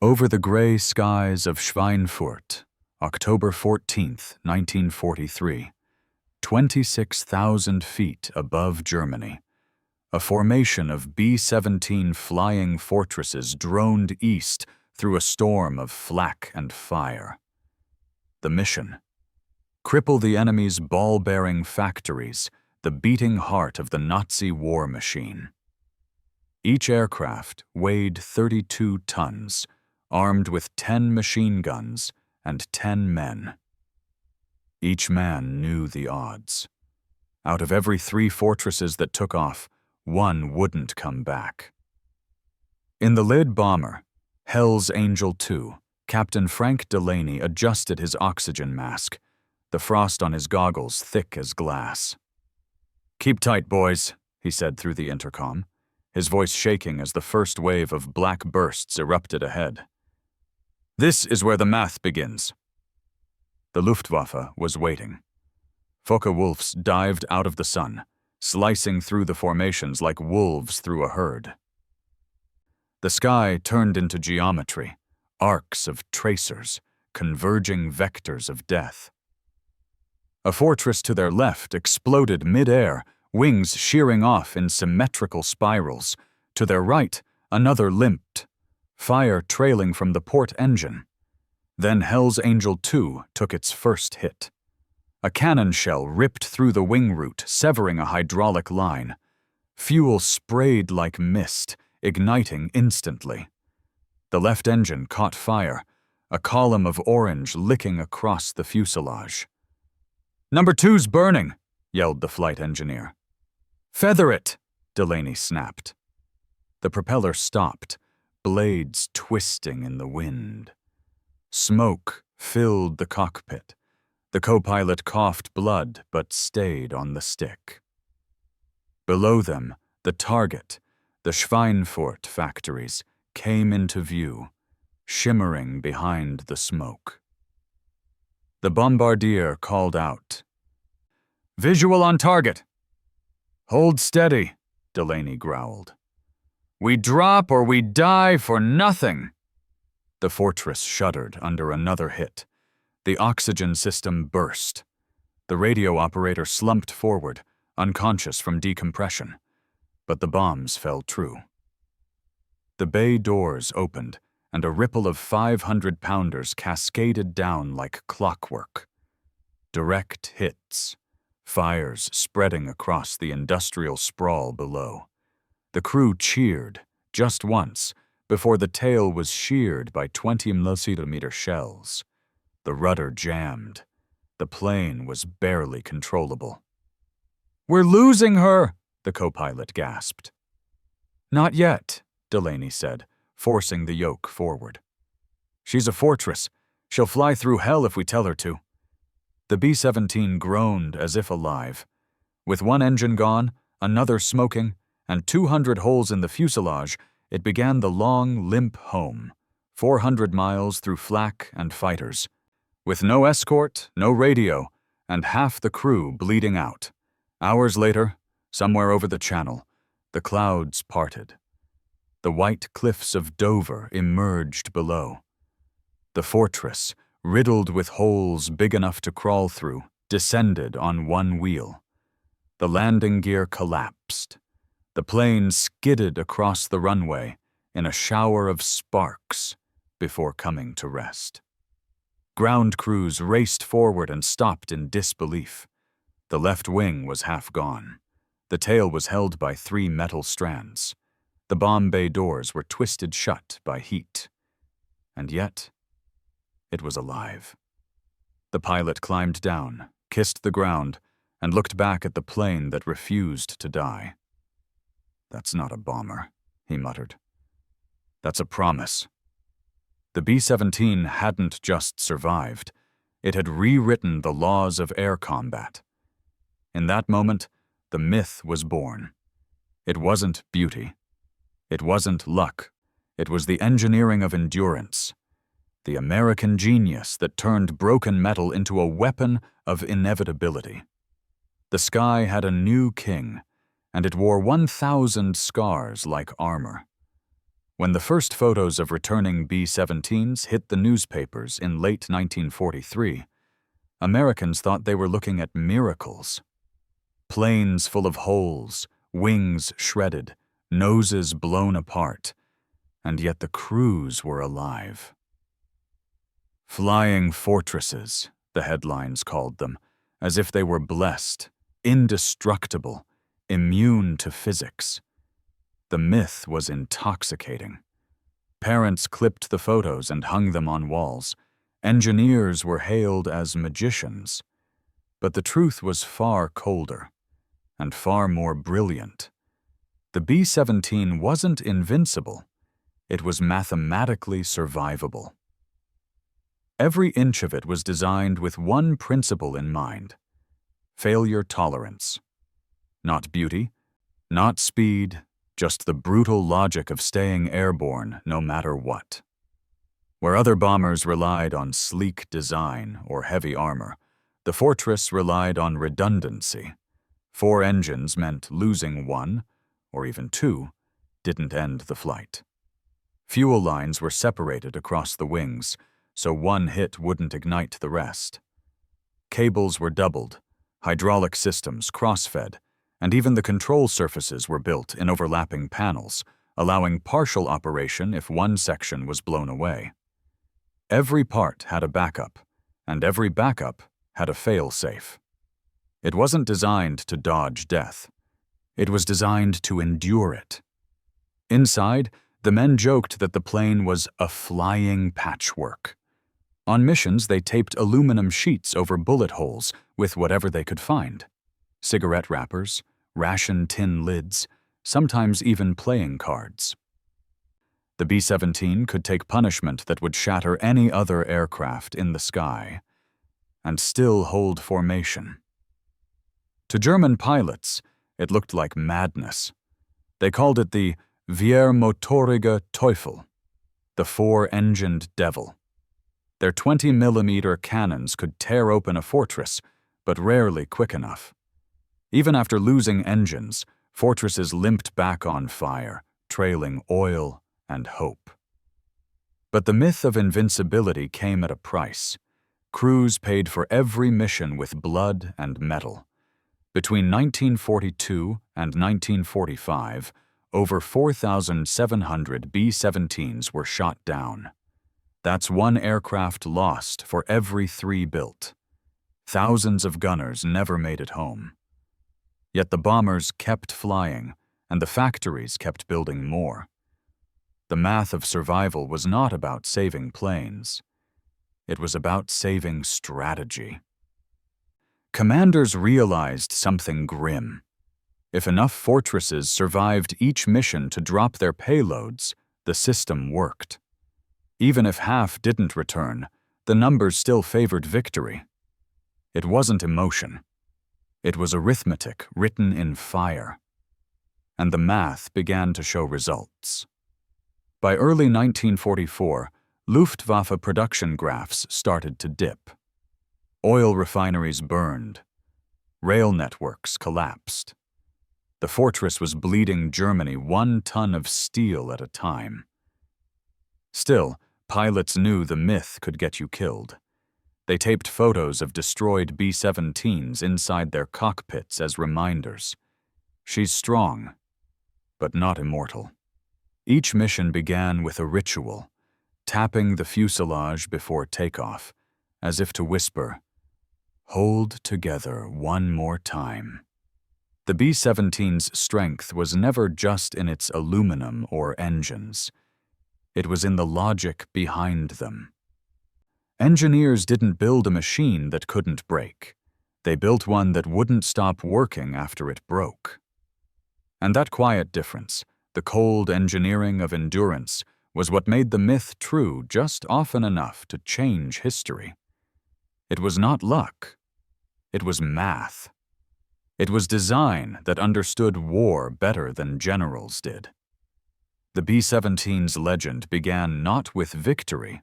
Over the gray skies of Schweinfurt, October 14th, 1943, 26,000 feet above Germany, a formation of B-17 flying fortresses droned east through a storm of flak and fire. The mission: cripple the enemy's ball-bearing factories, the beating heart of the Nazi war machine. Each aircraft weighed 32 tons, armed with 10 machine guns and 10 men. Each man knew the odds. Out of every 3 fortresses that took off, 1 wouldn't come back. In the lead bomber, Hell's Angel II, Captain Frank Delaney adjusted his oxygen mask, the frost on his goggles thick as glass. "Keep tight, boys," he said through the intercom, his voice shaking as the first wave of black bursts erupted ahead. "This is where the math begins." The Luftwaffe was waiting. Focke-Wulfs dived out of the sun, slicing through the formations like wolves through a herd. The sky turned into geometry, arcs of tracers, converging vectors of death. A fortress to their left exploded mid-air, wings shearing off in symmetrical spirals. To their right, another limped, fire trailing from the port engine. Then Hell's Angel II took its first hit. A cannon shell ripped through the wing root, severing a hydraulic line. Fuel sprayed like mist, igniting instantly. The left engine caught fire, a column of orange licking across the fuselage. "Number 2's burning," yelled the flight engineer. "Feather it," Delaney snapped. The propeller stopped, blades twisting in the wind. Smoke filled the cockpit. The co-pilot coughed blood but stayed on the stick. Below them, the target, the Schweinfurt factories, came into view, shimmering behind the smoke. The bombardier called out, "Visual on target." "Hold steady," Delaney growled. "We drop or we die for nothing." The fortress shuddered under another hit. The oxygen system burst. The radio operator slumped forward, unconscious from decompression. But the bombs fell true. The bay doors opened, and a ripple of 500-pounders cascaded down like clockwork. Direct hits, fires spreading across the industrial sprawl below. The crew cheered, just once, before the tail was sheared by 20mm shells. The rudder jammed. The plane was barely controllable. "We're losing her!" the co-pilot gasped. "Not yet," Delaney said, forcing the yoke forward. "She's a fortress. She'll fly through hell if we tell her to." The B-17 groaned as if alive. With one engine gone, another smoking, and 200 holes in the fuselage, it began the long, limp home, 400 miles through flak and fighters, with no escort, no radio, and half the crew bleeding out. Hours later, somewhere over the channel, the clouds parted. The white cliffs of Dover emerged below. The fortress, riddled with holes big enough to crawl through, descended on one wheel. The landing gear collapsed. The plane skidded across the runway in a shower of sparks before coming to rest. Ground crews raced forward and stopped in disbelief. The left wing was half gone. The tail was held by 3 metal strands. The bomb bay doors were twisted shut by heat. And yet, it was alive. The pilot climbed down, kissed the ground, and looked back at the plane that refused to die. "That's not a bomber," he muttered. "That's a promise." The B-17 hadn't just survived. It had rewritten the laws of air combat. In that moment, the myth was born. It wasn't beauty. It wasn't luck. It was the engineering of endurance. The American genius that turned broken metal into a weapon of inevitability. The sky had a new king, and it wore 1,000 scars like armor. When the first photos of returning B-17s hit the newspapers in late 1943, Americans thought they were looking at miracles. Planes full of holes, wings shredded, noses blown apart, and yet the crews were alive. Flying fortresses, the headlines called them, as if they were blessed, indestructible, immune to physics. The myth was intoxicating. Parents clipped the photos and hung them on walls. Engineers were hailed as magicians. But the truth was far colder and far more brilliant. The B-17 wasn't invincible. It was mathematically survivable. Every inch of it was designed with one principle in mind: failure tolerance. Not beauty, not speed, just the brutal logic of staying airborne no matter what. Where other bombers relied on sleek design or heavy armor, the Fortress relied on redundancy. 4 engines meant losing 1, or even 2, didn't end the flight. Fuel lines were separated across the wings, so one hit wouldn't ignite the rest. Cables were doubled, hydraulic systems cross-fed, and even the control surfaces were built in overlapping panels, allowing partial operation if one section was blown away. Every part had a backup, and every backup had a fail-safe. It wasn't designed to dodge death. It was designed to endure it. Inside, the men joked that the plane was a flying patchwork. On missions, they taped aluminum sheets over bullet holes with whatever they could find: cigarette wrappers, ration tin lids, sometimes even playing cards. The B-17 could take punishment that would shatter any other aircraft in the sky, and still hold formation. To German pilots, it looked like madness. They called it the viermotorige Teufel, the 4-engined devil. Their 20mm cannons could tear open a fortress, but rarely quick enough. Even after losing engines, fortresses limped back on fire, trailing oil and hope. But the myth of invincibility came at a price. Crews paid for every mission with blood and metal. Between 1942 and 1945, over 4,700 B-17s were shot down. That's 1 aircraft lost for every 3 built. Thousands of gunners never made it home. Yet the bombers kept flying, and the factories kept building more. The math of survival was not about saving planes. It was about saving strategy. Commanders realized something grim. If enough fortresses survived each mission to drop their payloads, the system worked. Even if half didn't return, the numbers still favored victory. It wasn't emotion. It was arithmetic written in fire. And the math began to show results. By early 1944, Luftwaffe production graphs started to dip. Oil refineries burned. Rail networks collapsed. The fortress was bleeding Germany 1 ton of steel at a time. Still, pilots knew the myth could get you killed. They taped photos of destroyed B-17s inside their cockpits as reminders. She's strong, but not immortal. Each mission began with a ritual, tapping the fuselage before takeoff, as if to whisper, "Hold together one more time." The B-17's strength was never just in its aluminum or engines. It was in the logic behind them. Engineers didn't build a machine that couldn't break. They built one that wouldn't stop working after it broke. And that quiet difference, the cold engineering of endurance, was what made the myth true just often enough to change history. It was not luck. It was math. It was design that understood war better than generals did. The B-17's legend began not with victory,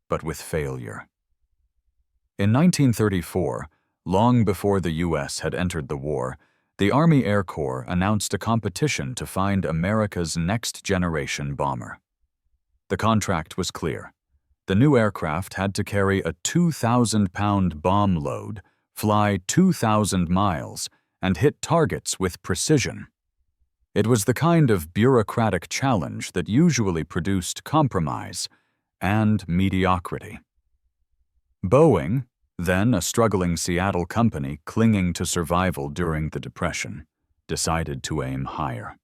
but with failure. In 1934, long before the U.S. had entered the war, the Army Air Corps announced a competition to find America's next-generation bomber. The contract was clear. The new aircraft had to carry a 2,000-pound bomb load, fly 2,000 miles, and hit targets with precision. It was the kind of bureaucratic challenge that usually produced compromise and mediocrity. Boeing, then a struggling Seattle company clinging to survival during the Depression, decided to aim higher.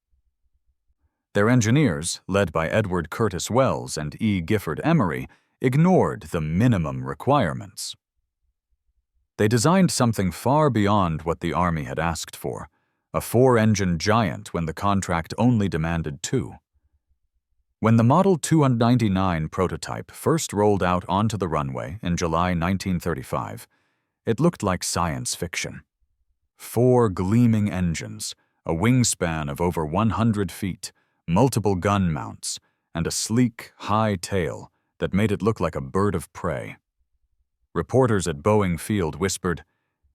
Their engineers, led by Edward Curtis Wells and E. Gifford Emery, ignored the minimum requirements. They designed something far beyond what the Army had asked for, a 4-engine giant when the contract only demanded 2. When the Model 299 prototype first rolled out onto the runway in July 1935, it looked like science fiction. 4 gleaming engines, a wingspan of over 100 feet, multiple gun mounts, and a sleek, high tail that made it look like a bird of prey. Reporters at Boeing Field whispered,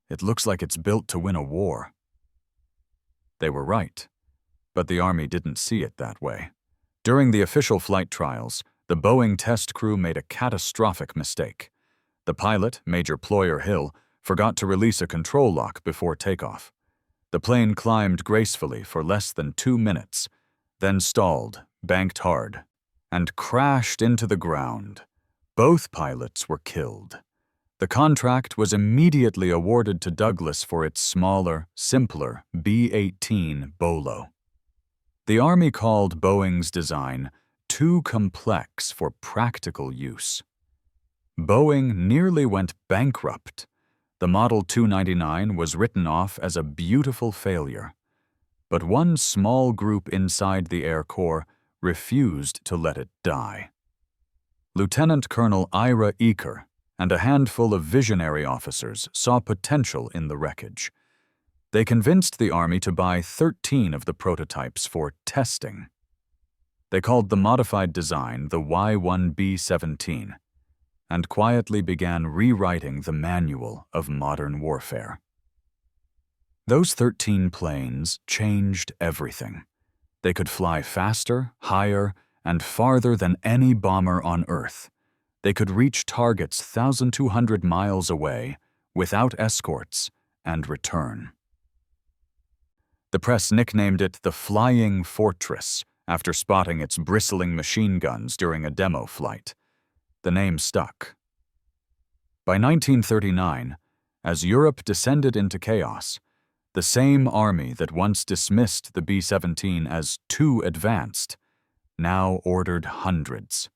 "It looks like it's built to win a war." They were right, but the Army didn't see it that way. During the official flight trials, the Boeing test crew made a catastrophic mistake. The pilot, Major Ployer Hill, forgot to release a control lock before takeoff. The plane climbed gracefully for less than 2 minutes, then stalled, banked hard, and crashed into the ground. Both pilots were killed. The contract was immediately awarded to Douglas for its smaller, simpler B-17 Bolo. The Army called Boeing's design too complex for practical use. Boeing nearly went bankrupt. The Model 299 was written off as a beautiful failure. But one small group inside the Air Corps refused to let it die. Lieutenant Colonel Ira Eaker and a handful of visionary officers saw potential in the wreckage. They convinced the Army to buy 13 of the prototypes for testing. They called the modified design the Y-1 B-17 and quietly began rewriting the manual of modern warfare. Those 13 planes changed everything. They could fly faster, higher, and farther than any bomber on Earth. They could reach targets 1,200 miles away without escorts and return. The press nicknamed it the Flying Fortress after spotting its bristling machine guns during a demo flight. The name stuck. By 1939, as Europe descended into chaos, the same Army that once dismissed the B-17 as too advanced now ordered hundreds.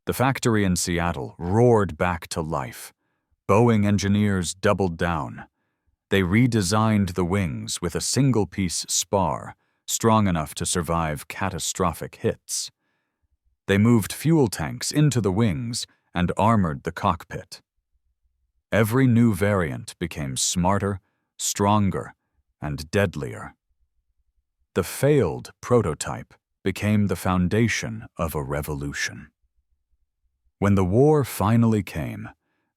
The factory in Seattle roared back to life. Boeing engineers doubled down. They redesigned the wings with a single-piece spar, strong enough to survive catastrophic hits. They moved fuel tanks into the wings and armored the cockpit. Every new variant became smarter, stronger, and deadlier. The failed prototype became the foundation of a revolution. When the war finally came,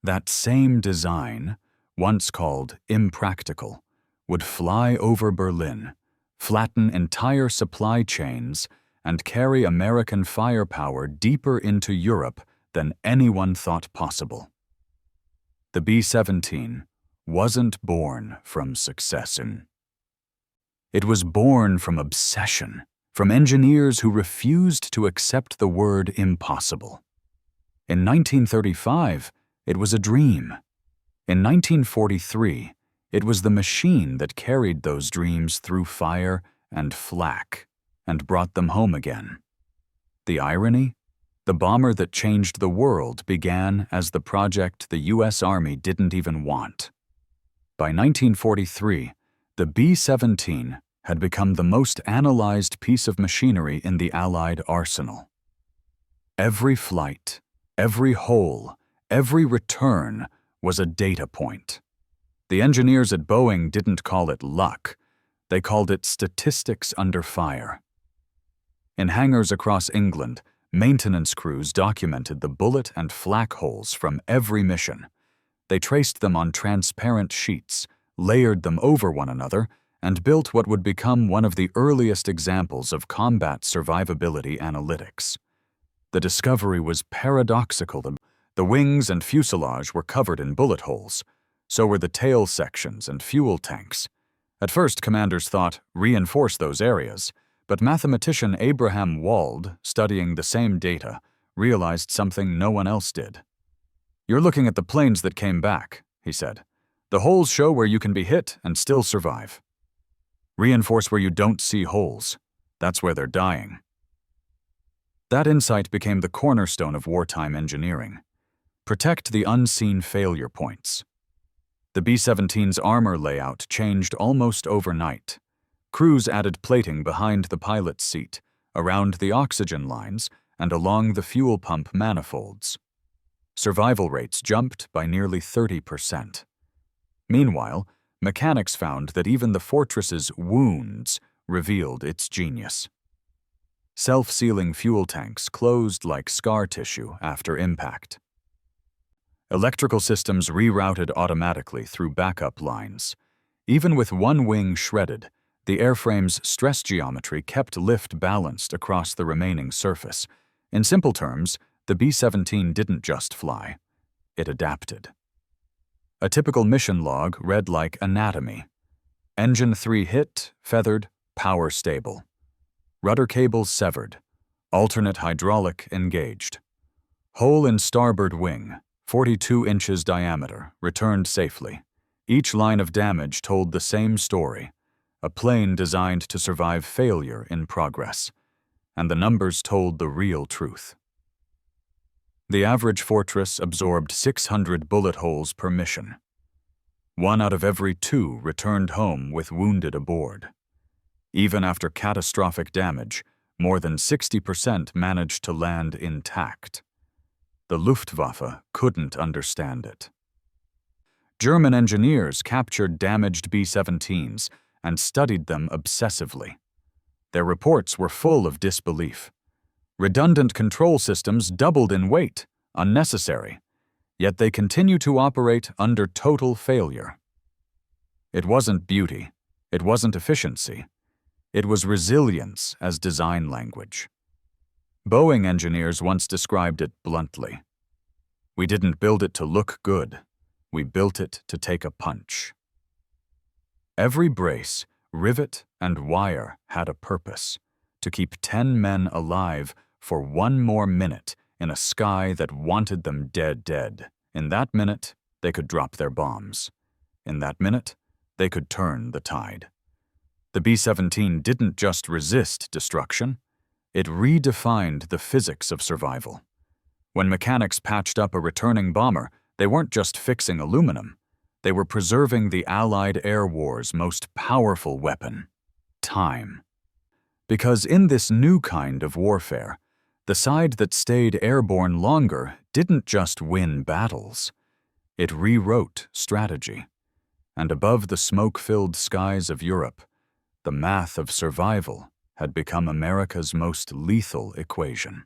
that same design, once called impractical, would fly over Berlin, flatten entire supply chains, and carry American firepower deeper into Europe than anyone thought possible. The B-17 wasn't born from succession. It was born from obsession, from engineers who refused to accept the word impossible. In 1935, it was a dream. In 1943, it was the machine that carried those dreams through fire and flak and brought them home again. The irony? The bomber that changed the world began as the project the U.S. Army didn't even want. By 1943, the B-17 had become the most analyzed piece of machinery in the Allied arsenal. Every flight, every hole, every return was a data point. The engineers at Boeing didn't call it luck. They called it statistics under fire. In hangars across England, maintenance crews documented the bullet and flak holes from every mission. They traced them on transparent sheets, layered them over one another, and built what would become one of the earliest examples of combat survivability analytics. The discovery was paradoxical. The wings and fuselage were covered in bullet holes. So were the tail sections and fuel tanks. At first, commanders thought, reinforce those areas. But mathematician Abraham Wald, studying the same data, realized something no one else did. "You're looking at the planes that came back," he said. "The holes show where you can be hit and still survive. Reinforce where you don't see holes. That's where they're dying." That insight became the cornerstone of wartime engineering. Protect the unseen failure points. The B-17's armor layout changed almost overnight. Crews added plating behind the pilot's seat, around the oxygen lines, and along the fuel pump manifolds. Survival rates jumped by nearly 30%. Meanwhile, mechanics found that even the fortress's wounds revealed its genius. Self-sealing fuel tanks closed like scar tissue after impact. Electrical systems rerouted automatically through backup lines. Even with one wing shredded, the airframe's stress geometry kept lift balanced across the remaining surface. In simple terms, the B-17 didn't just fly. It adapted. A typical mission log read like anatomy. Engine 3 hit, feathered, power stable. Rudder cables severed. Alternate hydraulic engaged. Hole in starboard wing, 42 inches diameter, returned safely. Each line of damage told the same story. A plane designed to survive failure in progress. And the numbers told the real truth. The average fortress absorbed 600 bullet holes per mission. 1 out of every 2 returned home with wounded aboard. Even after catastrophic damage, more than 60% managed to land intact. The Luftwaffe couldn't understand it. German engineers captured damaged B-17s and studied them obsessively. Their reports were full of disbelief. Redundant control systems doubled in weight, unnecessary, yet they continue to operate under total failure. It wasn't beauty, it wasn't efficiency, it was resilience as design language. Boeing engineers once described it bluntly. "We didn't build it to look good, we built it to take a punch." Every brace, rivet, and wire had a purpose: to keep 10 men alive for 1 more minute in a sky that wanted them dead. In that minute, they could drop their bombs. In that minute, they could turn the tide. The B-17 didn't just resist destruction, it redefined the physics of survival. When mechanics patched up a returning bomber, they weren't just fixing aluminum, they were preserving the Allied air war's most powerful weapon: time. Because in this new kind of warfare, the side that stayed airborne longer didn't just win battles, it rewrote strategy. And above the smoke-filled skies of Europe, the math of survival had become America's most lethal equation.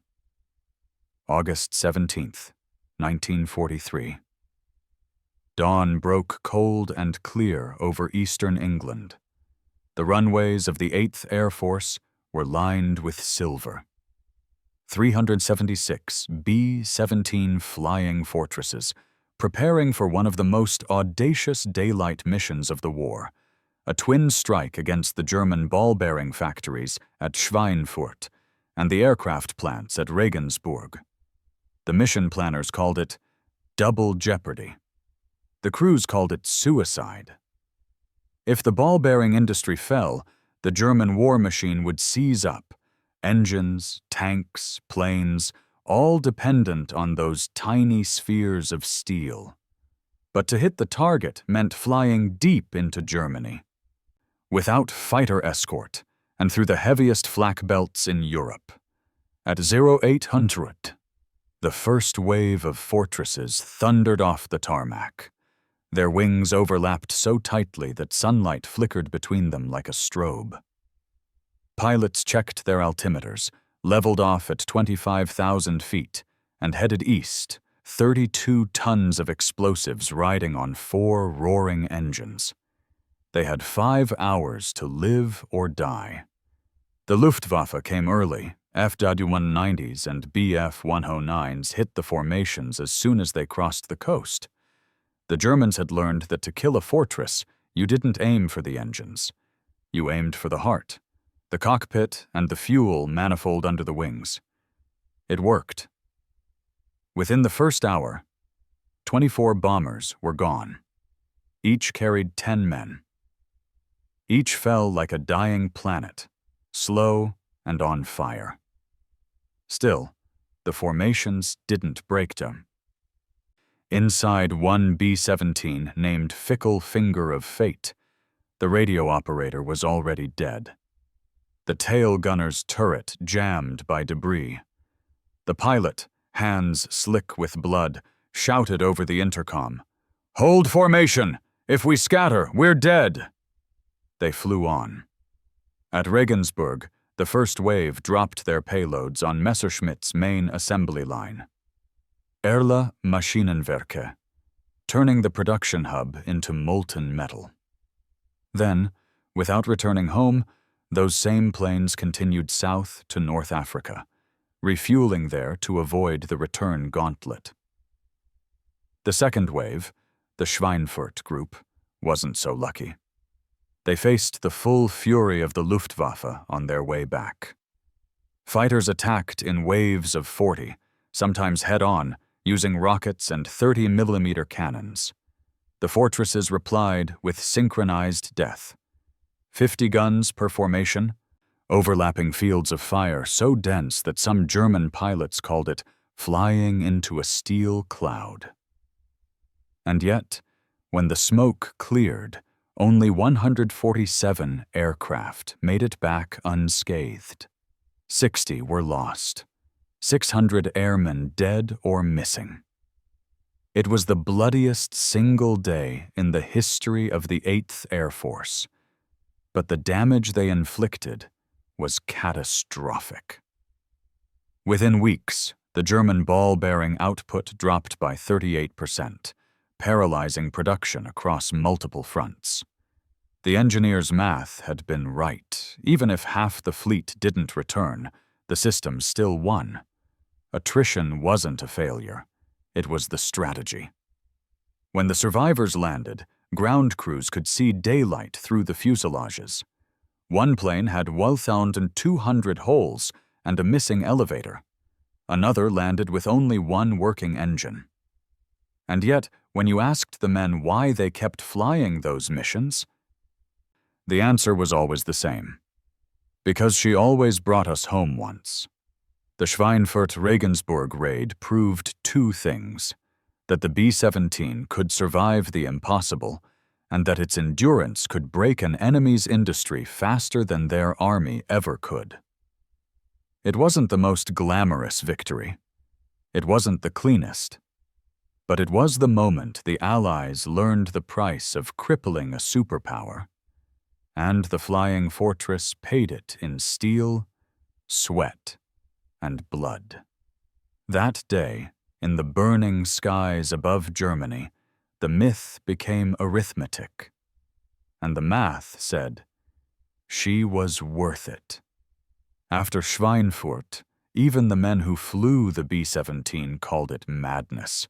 August 17th, 1943. Dawn broke cold and clear over eastern England. The runways of the 8th Air Force were lined with silver. 376 B-17 flying fortresses, preparing for one of the most audacious daylight missions of the war, a twin strike against the German ball-bearing factories at Schweinfurt and the aircraft plants at Regensburg. The mission planners called it double jeopardy. The crews called it suicide. If the ball-bearing industry fell, the German war machine would seize up, engines, tanks, planes, all dependent on those tiny spheres of steel. But to hit the target meant flying deep into Germany, without fighter escort, and through the heaviest flak belts in Europe. At 0800, the first wave of fortresses thundered off the tarmac. Their wings overlapped so tightly that sunlight flickered between them like a strobe. Pilots checked their altimeters, leveled off at 25,000 feet, and headed east, 32 tons of explosives riding on 4 roaring engines. They had 5 hours to live or die. The Luftwaffe came early FW-190s and BF-109s hit the formations as soon as they crossed the coast. The Germans had learned that to kill a fortress, you didn't aim for the engines. You aimed for the heart, the cockpit, and the fuel manifold under the wings. It worked. Within the first hour, 24 bombers were gone. Each carried 10 men. Each fell like a dying planet, slow and on fire. Still, the formations didn't break them. Inside one B-17 named Fickle Finger of Fate, the radio operator was already dead. The tail gunner's turret jammed by debris. The pilot, hands slick with blood, shouted over the intercom, "Hold formation! If we scatter, we're dead!" They flew on. At Regensburg, the first wave dropped their payloads on Messerschmitt's main assembly line. Erle Maschinenwerke, turning the production hub into molten metal. Then, without returning home, those same planes continued south to North Africa, refueling there to avoid the return gauntlet. The second wave, the Schweinfurt group, wasn't so lucky. They faced the full fury of the Luftwaffe on their way back. Fighters attacked in waves of 40, sometimes head-on, using rockets and 30mm cannons. The fortresses replied with synchronized death. 50 guns per formation, overlapping fields of fire so dense that some German pilots called it flying into a steel cloud. And yet, when the smoke cleared, only 147 aircraft made it back unscathed. 60 were lost, 600 airmen dead or missing. It was the bloodiest single day in the history of the 8th Air Force, but the damage they inflicted was catastrophic. Within weeks, the German ball-bearing output dropped by 38%, paralyzing production across multiple fronts. The engineers' math had been right. Even if half the fleet didn't return, the system still won. Attrition wasn't a failure. It was the strategy. When the survivors landed, ground crews could see daylight through the fuselages. One plane had 1,200 holes and a missing elevator. Another landed with only one working engine. And yet, when you asked the men why they kept flying those missions, the answer was always the same. Because she always brought us home once. The Schweinfurt-Regensburg raid proved two things: that the B-17 could survive the impossible, and that its endurance could break an enemy's industry faster than their army ever could. It wasn't the most glamorous victory. It wasn't the cleanest. But it was the moment the Allies learned the price of crippling a superpower, and the flying fortress paid it in steel, sweat, and blood. That day, in the burning skies above Germany, the myth became arithmetic, and the math said, she was worth it. After Schweinfurt, even the men who flew the B-17 called it madness.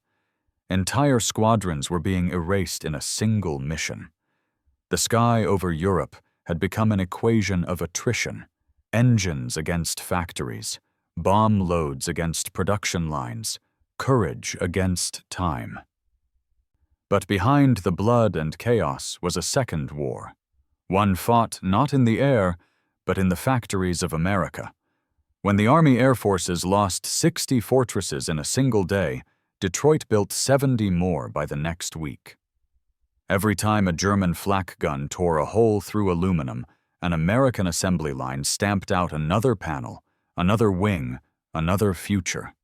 Entire squadrons were being erased in a single mission. The sky over Europe had become an equation of attrition, engines against factories, bomb loads against production lines, courage against time. But behind the blood and chaos was a second war, one fought not in the air, but in the factories of America. When the Army Air Forces lost 60 fortresses in a single day, Detroit built 70 more by the next week. Every time a German flak gun tore a hole through aluminum, an American assembly line stamped out another panel, another wing, another future.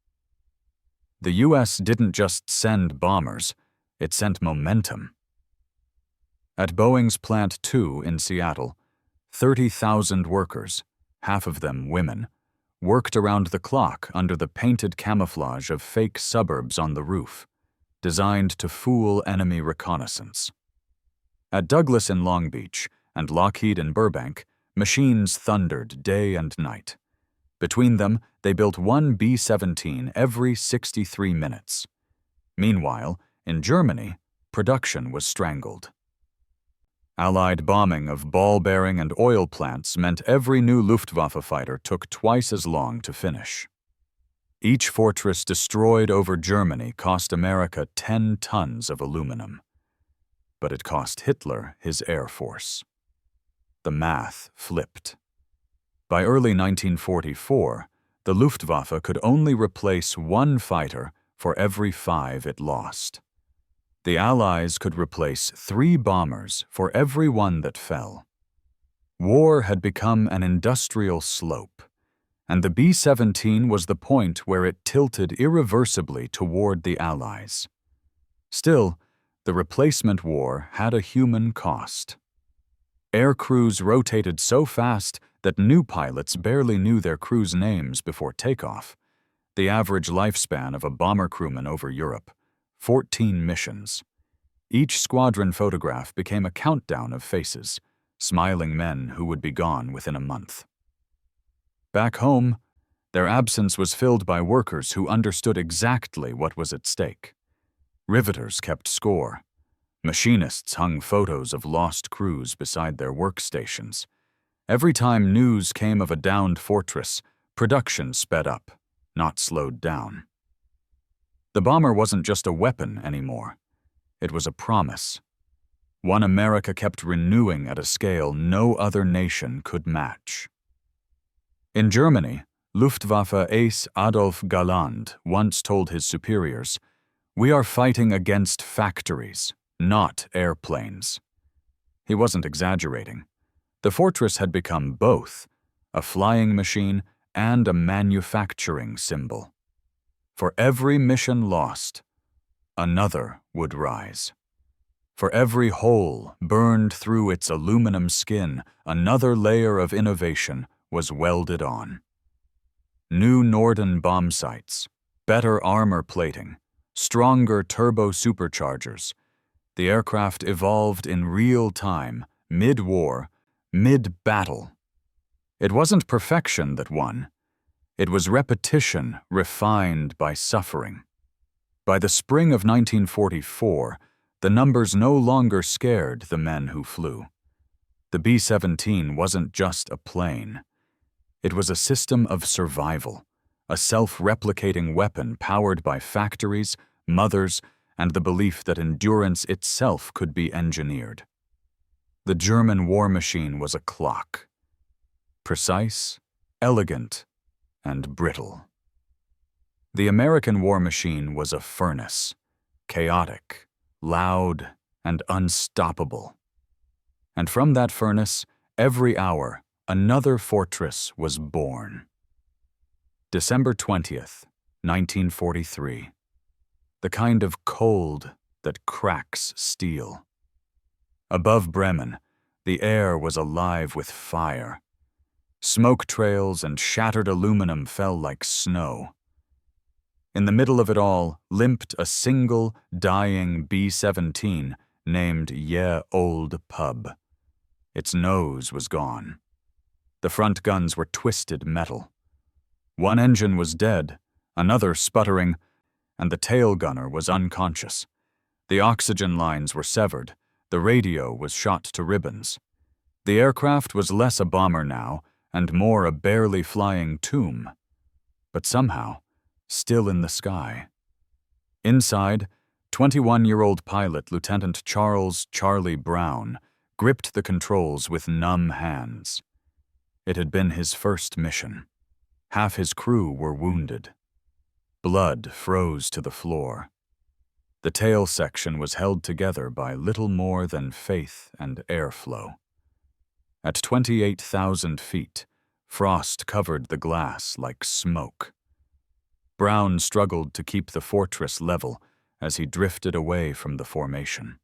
The U.S. didn't just send bombers, it sent momentum. At Boeing's Plant 2 in Seattle, 30,000 workers, half of them women, worked around the clock under the painted camouflage of fake suburbs on the roof, designed to fool enemy reconnaissance. At Douglas in Long Beach and Lockheed in Burbank, machines thundered day and night. Between them, they built one B-17 every 63 minutes. Meanwhile, in Germany, production was strangled. Allied bombing of ball-bearing and oil plants meant every new Luftwaffe fighter took twice as long to finish. Each fortress destroyed over Germany cost America 10 tons of aluminum. But it cost Hitler his air force. The math flipped. By early 1944, the Luftwaffe could only replace one fighter for every 5 it lost. The Allies could replace 3 bombers for every one that fell. War had become an industrial slope, and the B-17 was the point where it tilted irreversibly toward the Allies. Still, the replacement war had a human cost. Air crews rotated so fast that new pilots barely knew their crews' names before takeoff. The average lifespan of a bomber crewman over Europe, 14 missions. Each squadron photograph became a countdown of faces, smiling men who would be gone within a month. Back home, their absence was filled by workers who understood exactly what was at stake. Riveters kept score. Machinists hung photos of lost crews beside their workstations. Every time news came of a downed fortress, production sped up, not slowed down. The bomber wasn't just a weapon anymore. It was a promise. One America kept renewing at a scale no other nation could match. In Germany, Luftwaffe ace Adolf Galland once told his superiors, "We are fighting against factories, not airplanes." He wasn't exaggerating. The fortress had become both a flying machine and a manufacturing symbol. For every mission lost, another would rise. For every hole burned through its aluminum skin, another layer of innovation was welded on. New Norden bomb sights, better armor plating, stronger turbo superchargers. The aircraft evolved in real time, mid-war, mid-battle. It wasn't perfection that won. It was repetition refined by suffering. By the spring of 1944, the numbers no longer scared the men who flew. The B-17 wasn't just a plane. It was a system of survival, a self-replicating weapon powered by factories, mothers, and the belief that endurance itself could be engineered. The German war machine was a clock. Precise, elegant, and brittle. The American war machine was a furnace, chaotic, loud, and unstoppable. And from that furnace, every hour, another fortress was born. December 20th, 1943. The kind of cold that cracks steel. Above Bremen, the air was alive with fire. Smoke trails and shattered aluminum fell like snow. In the middle of it all limped a single, dying B-17 named Ye Olde Pub. Its nose was gone. The front guns were twisted metal. One engine was dead, another sputtering, and the tail gunner was unconscious. The oxygen lines were severed. The radio was shot to ribbons. The aircraft was less a bomber now, and more a barely flying tomb. But somehow, still in the sky. Inside, 21-year-old pilot Lieutenant Charles "Charlie" Brown gripped the controls with numb hands. It had been his first mission. Half his crew were wounded. Blood froze to the floor. The tail section was held together by little more than faith and airflow. At 28,000 feet, frost covered the glass like smoke. Brown struggled to keep the fortress level as he drifted away from the formation.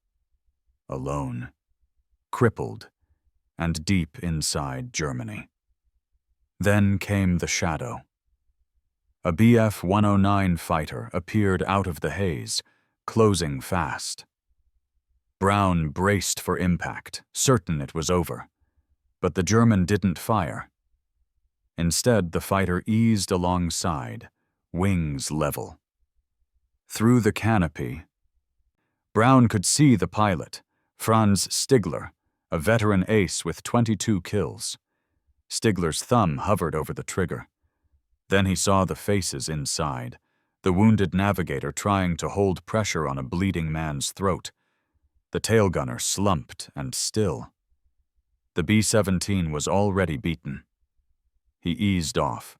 Alone, crippled, and deep inside Germany. Then came the shadow. A Bf-109 fighter appeared out of the haze, closing fast. Brown braced for impact, certain it was over. But the German didn't fire. Instead, the fighter eased alongside, wings level. Through the canopy, Brown could see the pilot, Franz Stigler, a veteran ace with 22 kills. Stigler's thumb hovered over the trigger. Then he saw the faces inside, the wounded navigator trying to hold pressure on a bleeding man's throat. The tail gunner slumped and still. The B-17 was already beaten. He eased off.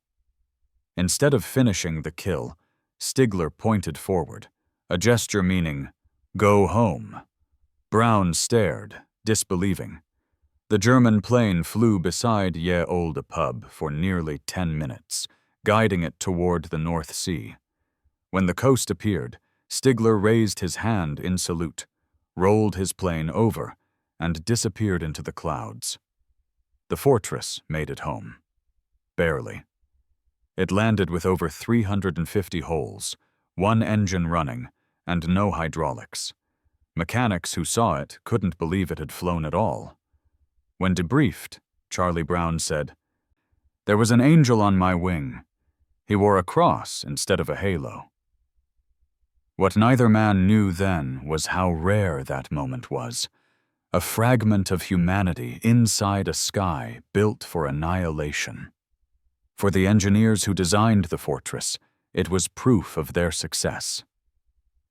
Instead of finishing the kill, Stigler pointed forward, a gesture meaning, "Go home." Brown stared, disbelieving. The German plane flew beside Ye Olde Pub for nearly 10 minutes, guiding it toward the North Sea. When the coast appeared, Stigler raised his hand in salute, rolled his plane over, and disappeared into the clouds. The fortress made it home. Barely. It landed with over 350 holes, one engine running, and no hydraulics. Mechanics who saw it couldn't believe it had flown at all. When debriefed, Charlie Brown said, "There was an angel on my wing. He wore a cross instead of a halo." What neither man knew then was how rare that moment was. A fragment of humanity inside a sky built for annihilation. For the engineers who designed the fortress, it was proof of their success.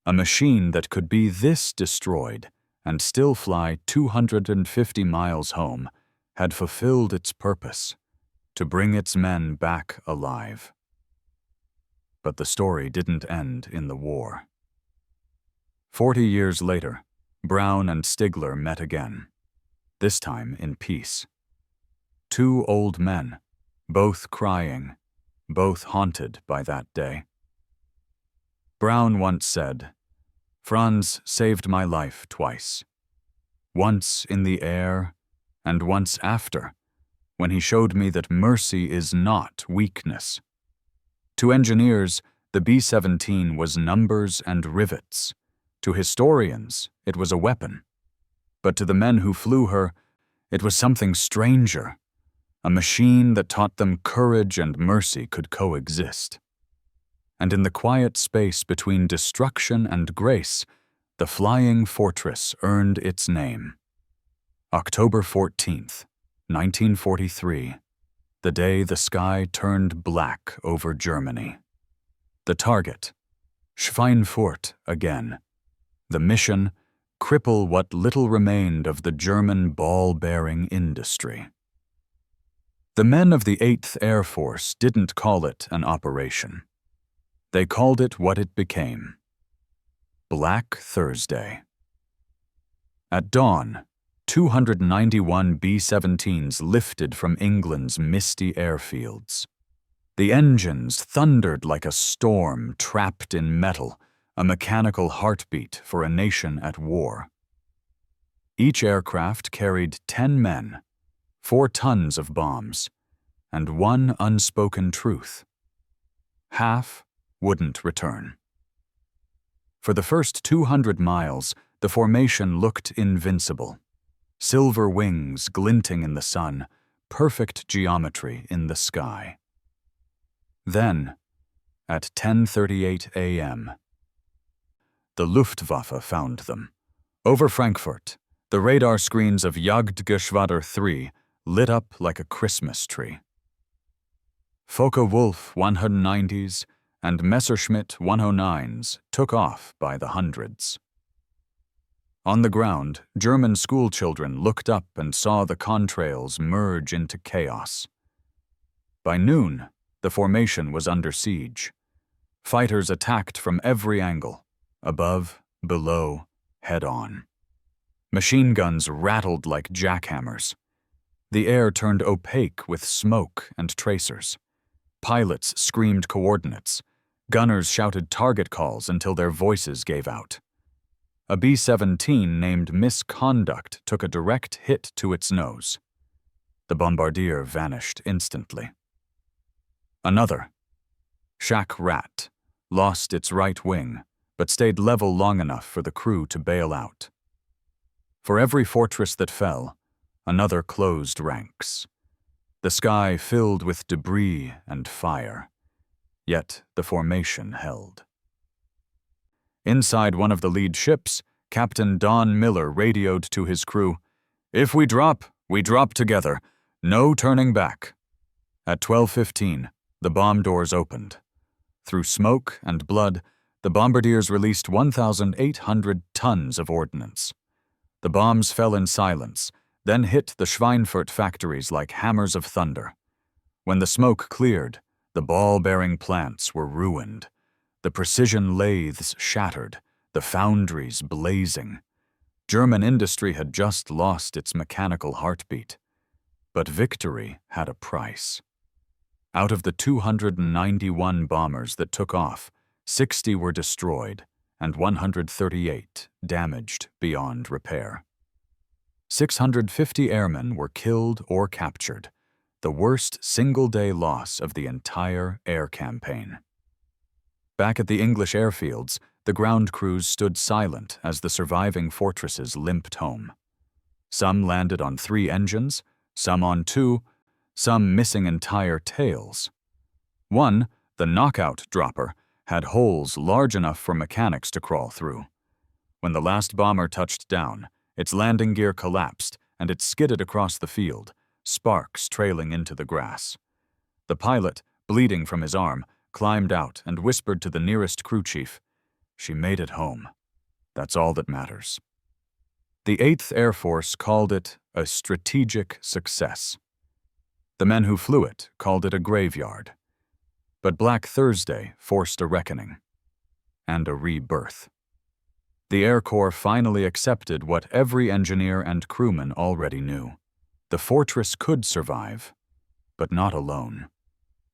A machine that could be this destroyed and still fly 250 miles home had fulfilled its purpose, to bring its men back alive. But the story didn't end in the war. 40 years later, Brown and Stigler met again, this time in peace. Two old men, both crying, both haunted by that day. Brown once said, "Franz saved my life twice. Once in the air, and once after, when he showed me that mercy is not weakness." To engineers, the B-17 was numbers and rivets. To historians, it was a weapon. But to the men who flew her, it was something stranger, a machine that taught them courage and mercy could coexist. And in the quiet space between destruction and grace, the flying fortress earned its name. October 14th, 1943, the day the sky turned black over Germany. The target, Schweinfurt again. The mission, cripple what little remained of the German ball-bearing industry. The men of the 8th Air Force didn't call it an operation. They called it what it became: Black Thursday. At dawn, 291 B-17s lifted from England's misty airfields. The engines thundered like a storm trapped in metal, a mechanical heartbeat for a nation at war. Each aircraft carried 10 men, 4 tons of bombs, and one unspoken truth: half wouldn't return. For the first 200 miles, the formation looked invincible. Silver wings glinting in the sun, perfect geometry in the sky. Then, at 10:38 a.m., the Luftwaffe found them. Over Frankfurt, the radar screens of Jagdgeschwader 3 lit up like a Christmas tree. Focke-Wulf 190s and Messerschmitt 109s took off by the hundreds. On the ground, German schoolchildren looked up and saw the contrails merge into chaos. By noon, the formation was under siege. Fighters attacked from every angle, above, below, head-on. Machine guns rattled like jackhammers. The air turned opaque with smoke and tracers. Pilots screamed coordinates. Gunners shouted target calls until their voices gave out. A B-17 named Misconduct took a direct hit to its nose. The bombardier vanished instantly. Another, Shack Rat, lost its right wing, but stayed level long enough for the crew to bail out. For every fortress that fell, another closed ranks. the sky filled with debris and fire. Yet the formation held. Inside one of the lead ships, Captain Don Miller radioed to his crew, "If we drop together. No turning back." At 12:15, the bomb doors opened. Through smoke and blood, the bombardiers released 1,800 tons of ordnance. The bombs fell in silence, then hit the Schweinfurt factories like hammers of thunder. When the smoke cleared, the ball-bearing plants were ruined, the precision lathes shattered, the foundries blazing. German industry had just lost its mechanical heartbeat. But victory had a price. Out of the 291 bombers that took off, 60 were destroyed and 138 damaged beyond repair. 650 airmen were killed or captured, the worst single-day loss of the entire air campaign. Back at the English airfields, the ground crews stood silent as the surviving fortresses limped home. Some landed on 3 engines, some on 2, some missing entire tails. One, the knockout dropper, had holes large enough for mechanics to crawl through. When the last bomber touched down, its landing gear collapsed and it skidded across the field, sparks trailing into the grass. The pilot, bleeding from his arm, climbed out and whispered to the nearest crew chief, "She made it home. That's all that matters." The 8th Air Force called it a strategic success. The men who flew it called it a graveyard. But Black Thursday forced a reckoning and a rebirth. The Air Corps finally accepted what every engineer and crewman already knew. The fortress could survive, but not alone.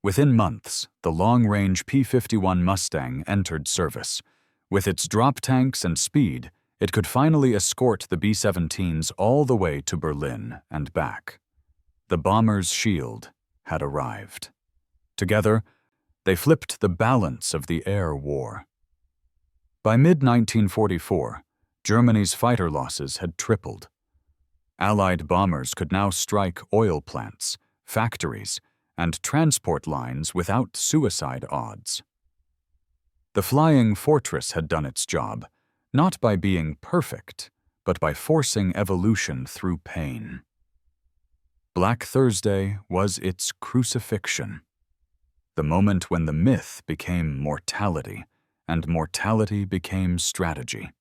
Within months, the long-range P-51 Mustang entered service. With its drop tanks and speed, it could finally escort the B-17s all the way to Berlin and back. The bomber's shield had arrived. Together, they flipped the balance of the air war. By mid-1944, Germany's fighter losses had tripled. Allied bombers could now strike oil plants, factories, and transport lines without suicide odds. The flying fortress had done its job, not by being perfect, but by forcing evolution through pain. Black Thursday was its crucifixion, the moment when the myth became mortality, and mortality became strategy.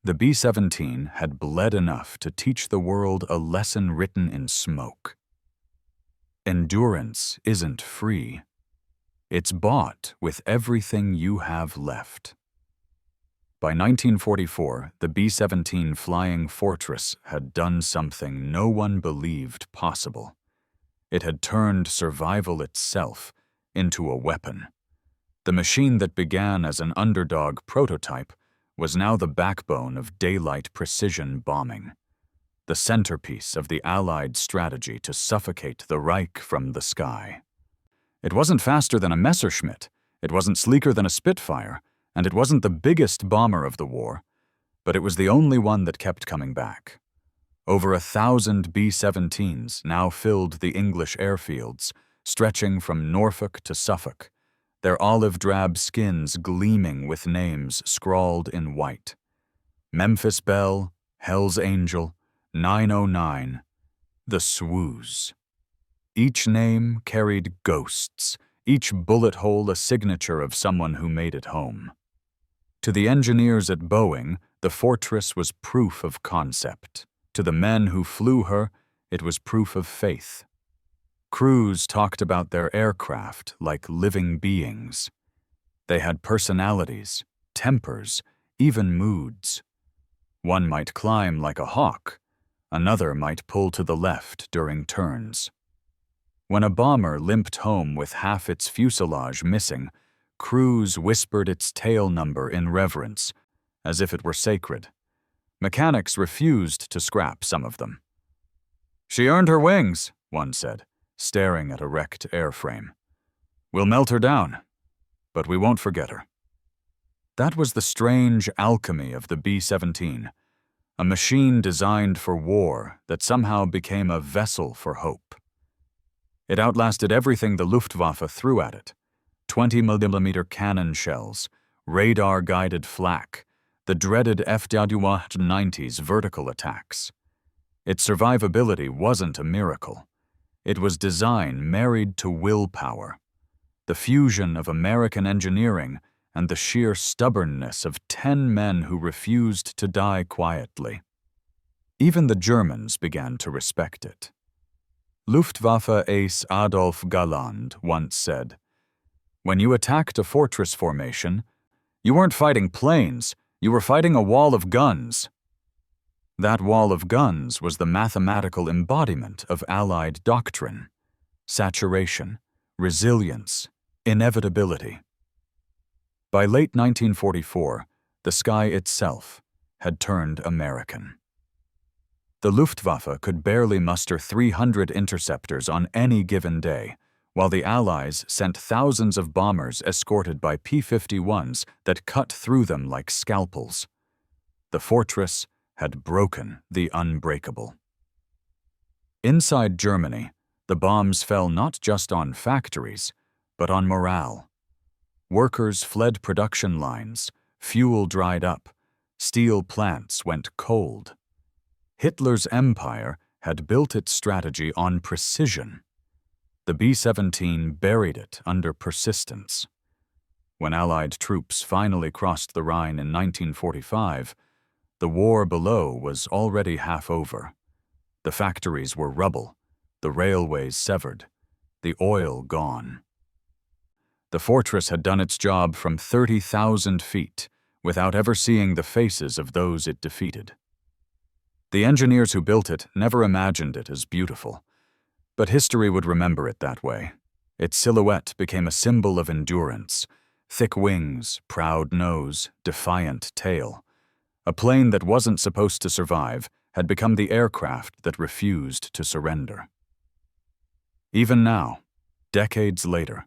The B-17 had bled enough to teach the world a lesson written in smoke. Endurance isn't free. It's bought with everything you have left. By 1944, the B-17 Flying Fortress had done something no one believed possible. It had turned survival itself into a weapon. The machine that began as an underdog prototype was now the backbone of daylight precision bombing, the centerpiece of the Allied strategy to suffocate the Reich from the sky. It wasn't faster than a Messerschmitt, it wasn't sleeker than a Spitfire, and it wasn't the biggest bomber of the war, but it was the only one that kept coming back. Over 1,000 B-17s now filled the English airfields, stretching from Norfolk to Suffolk, their olive-drab skins gleaming with names scrawled in white. Memphis Belle, Hell's Angel, 909, the Swoos. Each name carried ghosts, each bullet hole a signature of someone who made it home. To the engineers at Boeing, the Fortress was proof of concept. To the men who flew her, it was proof of faith. Crews talked about their aircraft like living beings. They had personalities, tempers, even moods. One might climb like a hawk, another might pull to the left during turns. When a bomber limped home with half its fuselage missing, crews whispered its tail number in reverence, as if it were sacred. Mechanics refused to scrap some of them. "She earned her wings," one said, staring at a wrecked airframe. "We'll melt her down, but we won't forget her." That was the strange alchemy of the B-17, a machine designed for war that somehow became a vessel for hope. It outlasted everything the Luftwaffe threw at it: 20mm cannon shells, radar-guided flak, the dreaded F-190's vertical attacks. Its survivability wasn't a miracle. It was design married to willpower, the fusion of American engineering and the sheer stubbornness of 10 men who refused to die quietly. Even the Germans began to respect it. Luftwaffe ace Adolf Galland once said, "When you attacked a fortress formation, you weren't fighting planes, you were fighting a wall of guns." That wall of guns was the mathematical embodiment of Allied doctrine: saturation, resilience, inevitability. By late 1944, the sky itself had turned American. The Luftwaffe could barely muster 300 interceptors on any given day, while the Allies sent thousands of bombers escorted by P-51s that cut through them like scalpels. The fortress had broken the unbreakable. Inside Germany, the bombs fell not just on factories, but on morale. Workers fled production lines, fuel dried up, steel plants went cold. Hitler's empire had built its strategy on precision. The B-17 buried it under persistence. When Allied troops finally crossed the Rhine in 1945, the war below was already half over. The factories were rubble, the railways severed, the oil gone. The fortress had done its job from 30,000 feet without ever seeing the faces of those it defeated. The engineers who built it never imagined it as beautiful, but history would remember it that way. Its silhouette became a symbol of endurance: thick wings, proud nose, defiant tail. A plane that wasn't supposed to survive had become the aircraft that refused to surrender. Even now, decades later,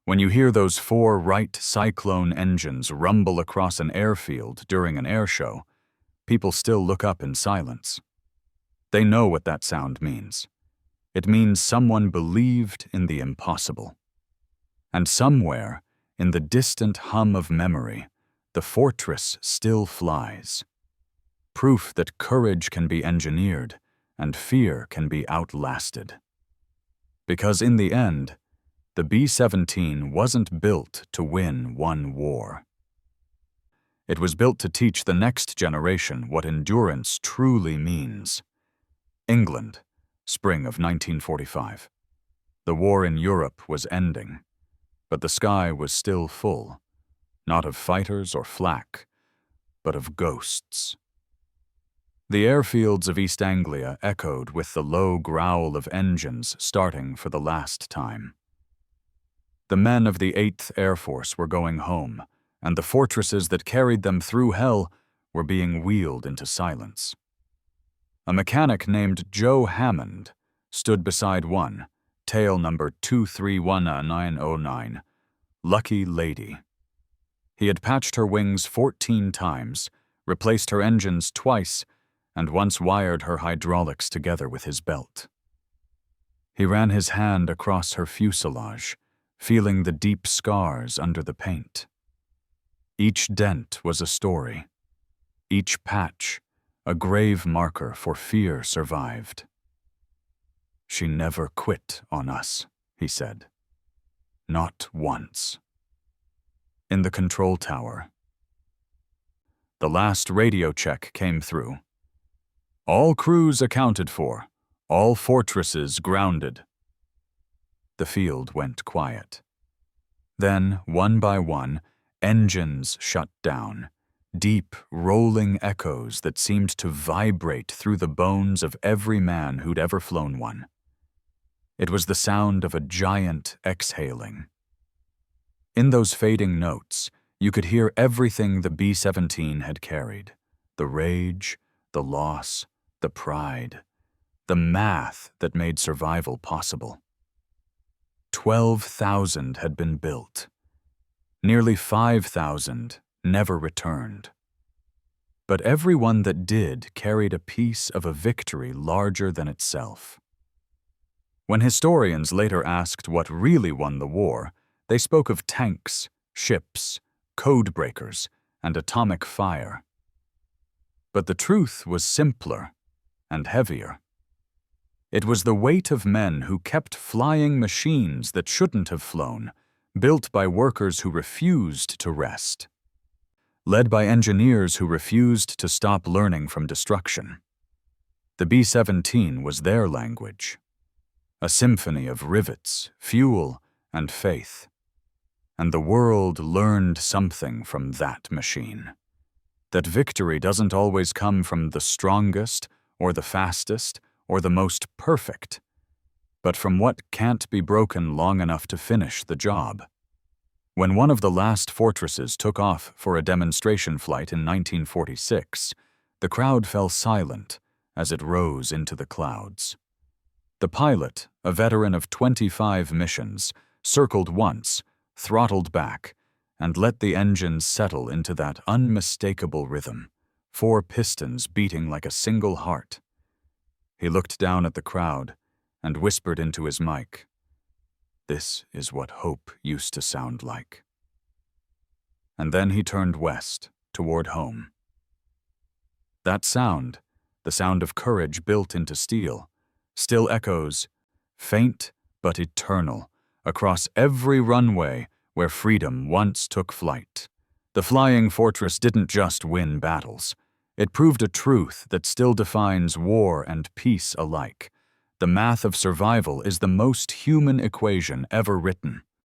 when you hear those 4 Wright Cyclone engines rumble across an airfield during an air show, people still look up in silence. They know what that sound means. It means someone believed in the impossible. And somewhere, in the distant hum of memory, the fortress still flies. Proof that courage can be engineered and fear can be outlasted. Because in the end, the B-17 wasn't built to win one war. It was built to teach the next generation what endurance truly means. England, spring of 1945. The war in Europe was ending, but the sky was still full, not of fighters or flak, but of ghosts. The airfields of East Anglia echoed with the low growl of engines starting for the last time. The men of the 8th Air Force were going home, and the fortresses that carried them through hell were being wheeled into silence. A mechanic named Joe Hammond stood beside one, tail number 231909, Lucky Lady. He had patched her wings 14 times, replaced her engines twice, and once wired her hydraulics together with his belt. He ran his hand across her fuselage, feeling the deep scars under the paint. Each dent was a story. Each patch, a grave marker for fear survived. "She never quit on us," he said. "Not once." In the control tower, the last radio check came through. "All crews accounted for. All fortresses grounded." The field went quiet. Then, one by one, engines shut down, deep, rolling echoes that seemed to vibrate through the bones of every man who'd ever flown one. It was the sound of a giant exhaling. In those fading notes, you could hear everything the B-17 had carried: the rage, the loss, the pride, the math that made survival possible. 12,000 had been built. Nearly 5,000 never returned. But every one that did carried a piece of a victory larger than itself. When historians later asked what really won the war, they spoke of tanks, ships, code breakers, and atomic fire. But the truth was simpler and heavier. It was the weight of men who kept flying machines that shouldn't have flown, built by workers who refused to rest, led by engineers who refused to stop learning from destruction. The B-17 was their language, a symphony of rivets, fuel, and faith. And the world learned something from that machine. That victory doesn't always come from the strongest, or the fastest, or the most perfect, but from what can't be broken long enough to finish the job. When one of the last fortresses took off for a demonstration flight in 1946, the crowd fell silent as it rose into the clouds. The pilot, a veteran of 25 missions, circled once, throttled back, and let the engines settle into that unmistakable rhythm, 4 pistons beating like a single heart. He looked down at the crowd and whispered into his mic, "This is what hope used to sound like." And then he turned west, toward home. That sound, the sound of courage built into steel, still echoes, faint but eternal, across every runway where freedom once took flight. The flying fortress didn't just win battles. It proved a truth that still defines war and peace alike. The math of survival is the most human equation ever written.